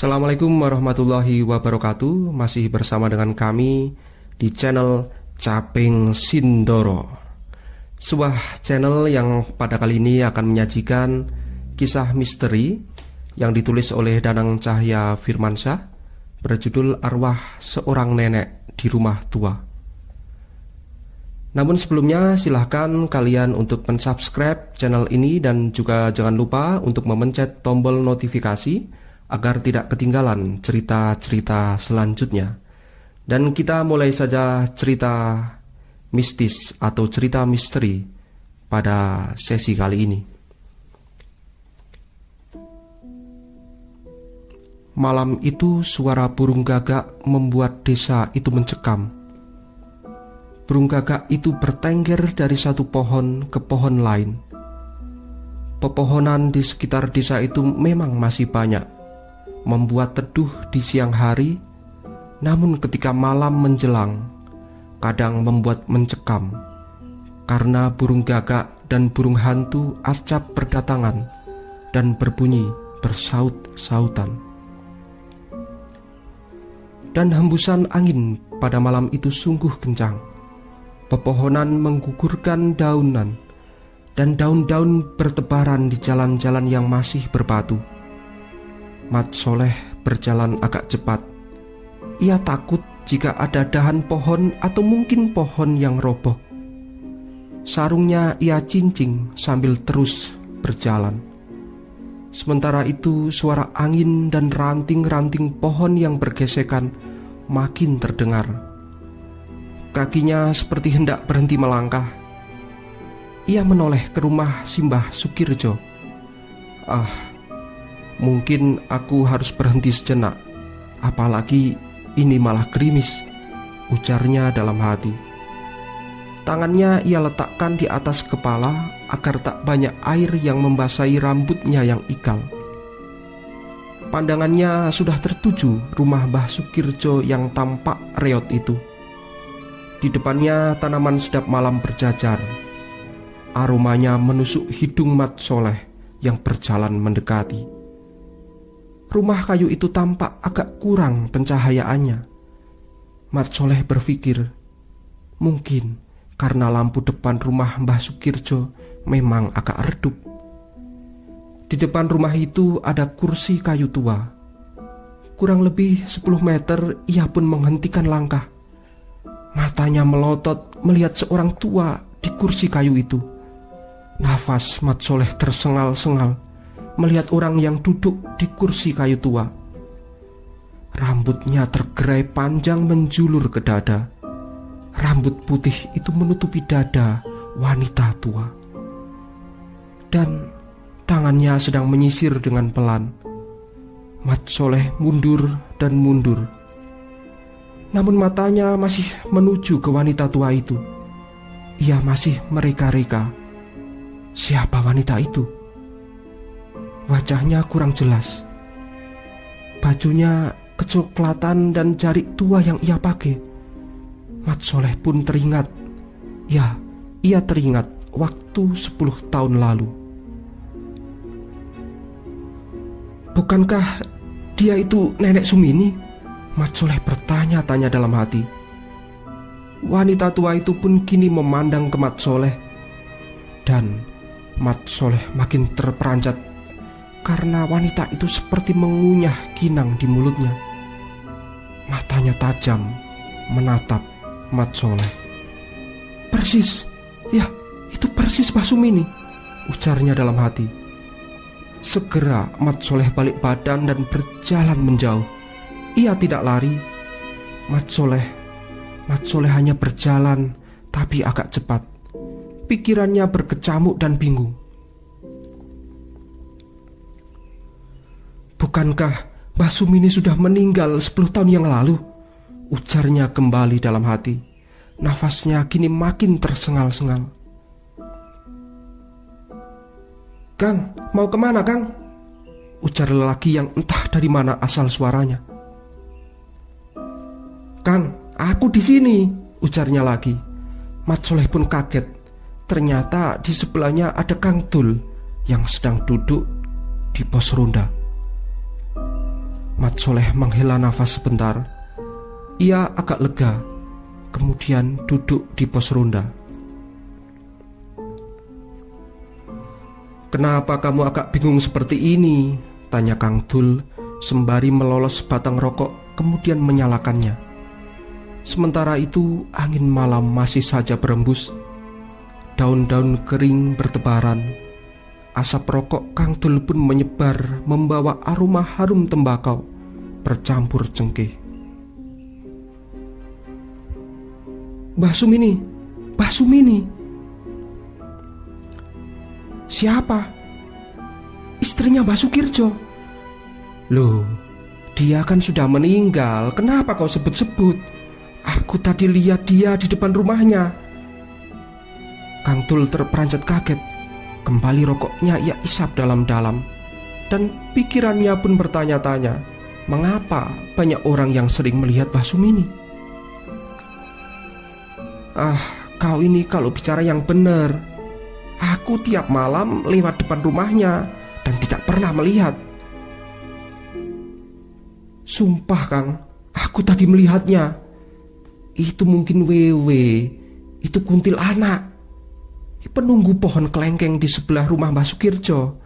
Assalamualaikum warahmatullahi wabarakatuh. Masih bersama dengan kami di channel Caping Sindoro, sebuah channel yang pada kali ini akan menyajikan kisah misteri yang ditulis oleh Danang Cahya Firmansyah berjudul Arwah Seorang Nenek di Rumah Tua. Namun sebelumnya silahkan kalian untuk mensubscribe channel ini dan juga jangan lupa untuk memencet tombol notifikasi agar tidak ketinggalan cerita-cerita selanjutnya. Dan kita mulai saja cerita mistis atau cerita misteri pada sesi kali ini. Malam itu suara burung gagak membuat desa itu mencekam. Burung gagak itu bertengger dari satu pohon ke pohon lain. Pepohonan di sekitar desa itu memang masih banyak, membuat teduh di siang hari, namun ketika malam menjelang, kadang membuat mencekam, karena burung gagak dan burung hantu acap berdatangan dan berbunyi bersaut-sautan. Dan hembusan angin pada malam itu sungguh kencang. Pepohonan menggugurkan daunan, dan daun-daun bertebaran di jalan-jalan yang masih berbatu. Mat Soleh berjalan agak cepat. Ia takut jika ada dahan pohon atau mungkin pohon yang roboh. Sarungnya ia cincing sambil terus berjalan. Sementara itu suara angin dan ranting-ranting pohon yang bergesekan makin terdengar. Kakinya seperti hendak berhenti melangkah. Ia menoleh ke rumah Simbah Sukirjo. Mungkin aku harus berhenti sejenak, apalagi ini malah gerimis, ujarnya dalam hati. Tangannya ia letakkan di atas kepala agar tak banyak air yang membasahi rambutnya yang ikal. Pandangannya sudah tertuju rumah Mbah Sukirjo yang tampak reot itu. Di depannya tanaman sedap malam berjajar. Aromanya menusuk hidung Mat Soleh yang berjalan mendekati. Rumah kayu itu tampak agak kurang pencahayaannya. Mat Soleh berpikir, mungkin karena lampu depan rumah Mbah Sukirjo memang agak redup. Di depan rumah itu ada kursi kayu tua. Kurang lebih 10 meter ia pun menghentikan langkah. Matanya melotot melihat seorang tua di kursi kayu itu. Nafas Mat Soleh tersengal-sengal melihat orang yang duduk di kursi kayu tua. Rambutnya tergerai panjang menjulur ke dada. Rambut putih itu menutupi dada wanita tua. Dan tangannya sedang menyisir dengan pelan. Mat Soleh mundur dan mundur. Namun matanya masih menuju ke wanita tua itu. Ia masih mereka-reka. Siapa wanita itu? Wajahnya kurang jelas. Bajunya kecoklatan dan jarik tua yang ia pakai. Mat Soleh pun teringat. Ya, ia teringat waktu 10 tahun lalu. Bukankah dia itu Nenek Sumini? Mat Soleh bertanya-tanya dalam hati. Wanita tua itu pun kini memandang ke Mat Soleh. Dan Mat Soleh makin terperanjat karena wanita itu seperti mengunyah kinang di mulutnya. Matanya tajam menatap Mat Soleh. Persis, ya itu persis Mbah Sumini, ujarnya dalam hati. Segera Mat Soleh balik badan dan berjalan menjauh. Ia tidak lari. Mat Soleh hanya berjalan tapi agak cepat. Pikirannya berkecamuk dan bingung. Bukankah Mbah Sumini sudah meninggal 10 tahun yang lalu? Ujarnya kembali dalam hati. Nafasnya kini makin tersengal-sengal. Kang, mau kemana Kang? Ujar lelaki yang entah dari mana asal suaranya. Kang, aku di sini, ujarnya lagi. Mat Soleh pun kaget. Ternyata di sebelahnya ada Kang Dul yang sedang duduk di pos ronda. Mat Soleh menghela nafas sebentar. Ia agak lega, kemudian duduk di pos ronda. "Kenapa kamu agak bingung seperti ini?" tanya Kang Dul sembari melolos batang rokok kemudian menyalakannya. Sementara itu angin malam masih saja berembus. Daun-daun kering bertebaran. Asap rokok Kang Dul pun menyebar membawa aroma harum tembakau bercampur cengkeh. Mbah Sumini. Siapa? Istrinya Mbah Sukirjo. Loh, dia kan sudah meninggal. Kenapa kau sebut-sebut? Aku tadi lihat dia di depan rumahnya. Kang Dul terperanjat kaget. Kembali rokoknya ia isap dalam-dalam. Dan pikirannya pun bertanya-tanya, mengapa banyak orang yang sering melihat Mbah Sumini? Kau ini kalau bicara yang benar. Aku tiap malam lewat depan rumahnya dan tidak pernah melihat. Sumpah Kang, aku tadi melihatnya. Itu mungkin Wewe, itu kuntilanak, penunggu pohon kelengkeng di sebelah rumah Mbah Sukirjo.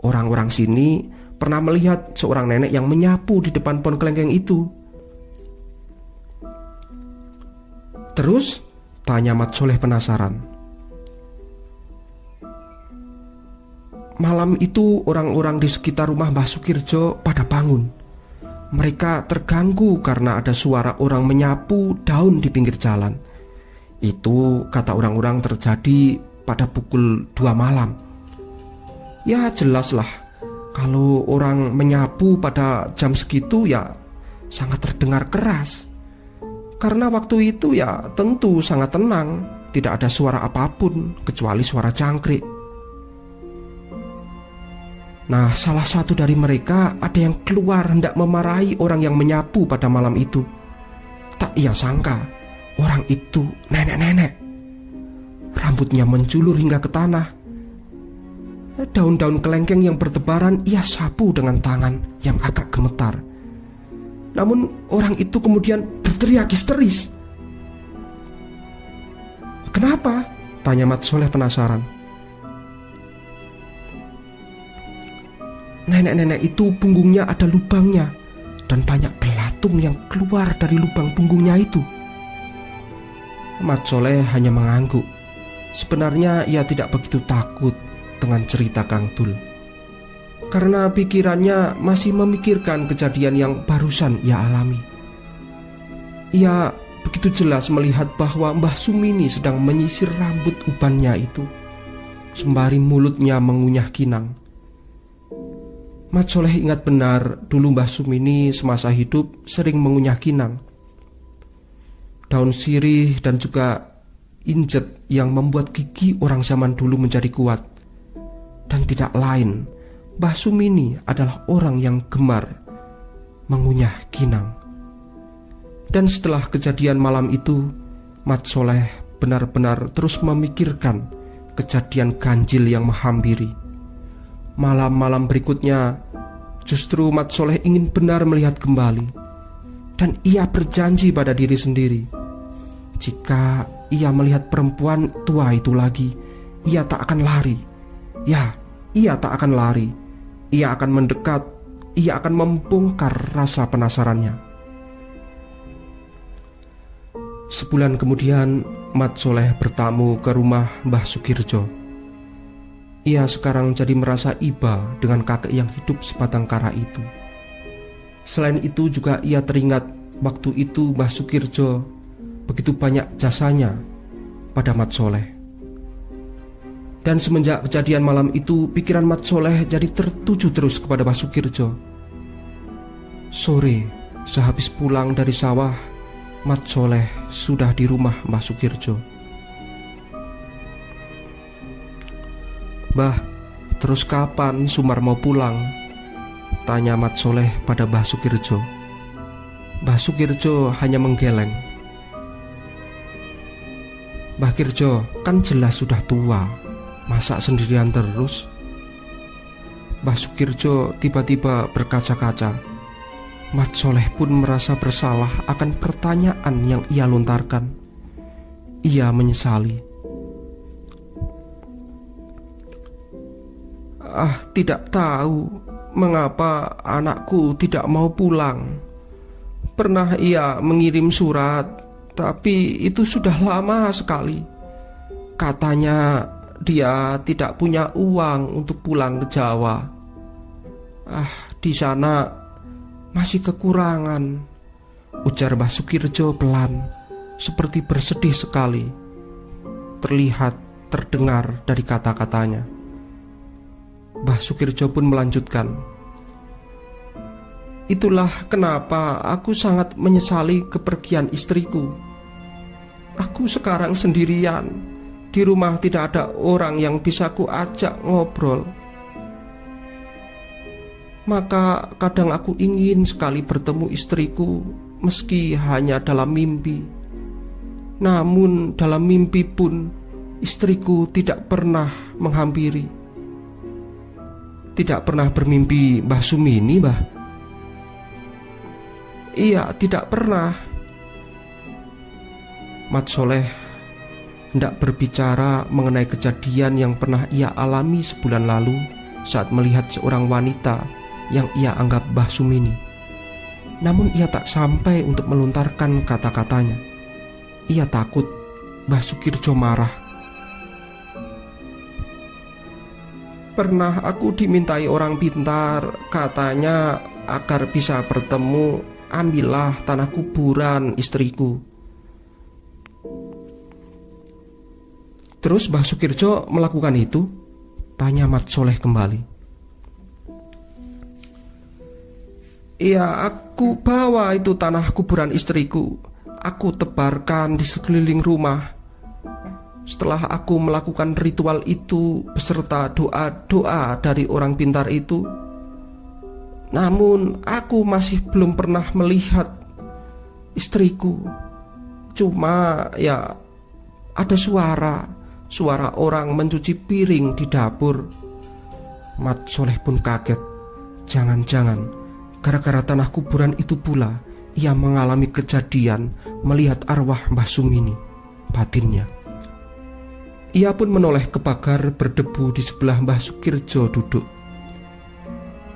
Orang-orang sini pernah melihat seorang nenek yang menyapu di depan pohon kelengkeng itu. Terus? Tanya Mat Soleh penasaran. Malam itu orang-orang di sekitar rumah Mbah Sukirjo pada bangun. Mereka terganggu karena ada suara orang menyapu daun di pinggir jalan. Itu kata orang-orang terjadi pada pukul 2 malam. Ya jelaslah, kalau orang menyapu pada jam segitu ya sangat terdengar keras. Karena waktu itu ya tentu sangat tenang, tidak ada suara apapun kecuali suara jangkrik. Nah, salah satu dari mereka ada yang keluar hendak memarahi orang yang menyapu pada malam itu. Tak ia sangka, orang itu nenek-nenek. Rambutnya menjulur hingga ke tanah. Daun-daun kelengkeng yang bertebaran ia sapu dengan tangan yang agak gemetar. Namun orang itu kemudian berteriak histeris. Kenapa? Tanya Mat Soleh penasaran. Nenek-nenek itu punggungnya ada lubangnya dan banyak belatung yang keluar dari lubang punggungnya itu. Mat Soleh hanya mengangguk. Sebenarnya ia tidak begitu takut dengan cerita Kang Dul, karena pikirannya masih memikirkan kejadian yang barusan ia alami. Ia begitu jelas melihat bahwa Mbah Sumini sedang menyisir rambut ubannya itu, sembari mulutnya mengunyah kinang. Mat Soleh ingat benar dulu Mbah Sumini semasa hidup sering mengunyah kinang. Daun sirih dan juga injet yang membuat gigi orang zaman dulu menjadi kuat. Dan tidak lain, Mbah Sumini adalah orang yang gemar mengunyah kinang. Dan setelah kejadian malam itu, Mat Soleh benar-benar terus memikirkan kejadian ganjil yang menghampiri. Malam-malam berikutnya, justru Mat Soleh ingin benar melihat kembali. Dan ia berjanji pada diri sendiri, jika ia melihat perempuan tua itu lagi, ia tak akan lari. Ya, ia tak akan lari. Ia akan mendekat. Ia akan membongkar rasa penasarannya. Sebulan kemudian, Mat Soleh bertamu ke rumah Mbah Sukirjo. Ia sekarang jadi merasa iba dengan kakek yang hidup sebatang kara itu. Selain itu juga ia teringat waktu itu Mbah Sukirjo begitu banyak jasanya pada Mat Soleh. Dan semenjak kejadian malam itu, pikiran Mat Soleh jadi tertuju terus kepada Mbah Sukirjo. Sore, sehabis pulang dari sawah, Mat Soleh sudah di rumah Mbah Sukirjo. "Mbah, terus kapan Sumar mau pulang?" tanya Mat Soleh pada Mbah Sukirjo. Mbah Sukirjo hanya menggeleng. "Mbah Kirjo kan jelas sudah tua, masa sendirian terus?" Mbah Sukirjo tiba-tiba berkaca-kaca. Mat Soleh pun merasa bersalah akan pertanyaan yang ia lontarkan. Ia menyesali. Tidak tahu mengapa anakku tidak mau pulang. Pernah ia mengirim surat, tapi itu sudah lama sekali. Katanya dia tidak punya uang untuk pulang ke Jawa. Di sana masih kekurangan, ujar Mbah Sukirjo pelan, seperti bersedih sekali. Terlihat terdengar dari kata-katanya. Mbah Sukirjo pun melanjutkan, itulah kenapa aku sangat menyesali kepergian istriku. Aku sekarang sendirian. Di rumah tidak ada orang yang bisa ku ajak ngobrol. Maka kadang aku ingin sekali bertemu istriku, meski hanya dalam mimpi. Namun dalam mimpi pun istriku tidak pernah menghampiri. Tidak pernah bermimpi Mbah Sumini, Mbah? Iya, tidak pernah. Mat Soleh hendak berbicara mengenai kejadian yang pernah ia alami sebulan lalu saat melihat seorang wanita yang ia anggap Mbah Sumini. Namun ia tak sampai untuk melontarkan kata-katanya. Ia takut Mbah Sukirjo marah. Pernah aku dimintai orang pintar, katanya agar bisa bertemu, ambillah tanah kuburan istriku. Terus Mbah Sukirjo melakukan itu? Tanya Mat Soleh kembali. Iya, aku bawa itu tanah kuburan istriku. Aku tebarkan di sekeliling rumah. Setelah aku melakukan ritual itu beserta doa-doa dari orang pintar itu, namun aku masih belum pernah melihat istriku. Cuma ya ada suara orang mencuci piring di dapur. Mat Soleh pun kaget. Jangan-jangan gara-gara tanah kuburan itu pula ia mengalami kejadian melihat arwah Mbah Sumini, batinnya. Ia pun menoleh ke pagar berdebu di sebelah Mbah Sukirjo duduk.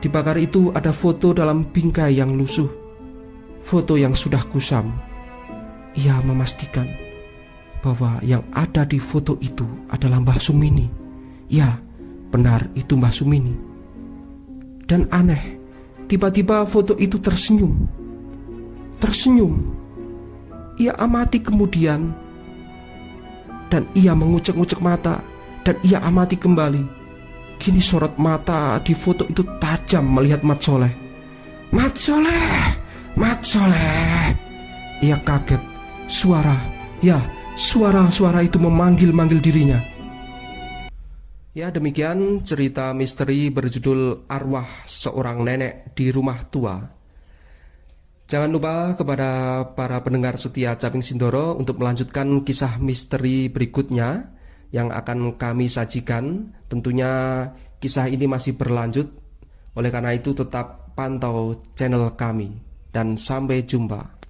Di pagar itu ada foto dalam bingkai yang lusuh, foto yang sudah kusam. Ia memastikan bahwa yang ada di foto itu adalah Mbah Sumini. Ya, benar itu Mbah Sumini. Dan aneh, tiba-tiba foto itu tersenyum. Ia amati kemudian, dan ia mengucek-ngucek mata, dan ia amati kembali. Kini sorot mata di foto itu tajam melihat Mat Soleh. Mat Soleh. Ia kaget. Suara itu memanggil-manggil dirinya. Ya, demikian cerita misteri berjudul Arwah Seorang Nenek di Rumah Tua. Jangan lupa kepada para pendengar setia Caping Sindoro untuk melanjutkan kisah misteri berikutnya yang akan kami sajikan. Tentunya kisah ini masih berlanjut. Oleh karena itu tetap pantau channel kami. Dan sampai jumpa.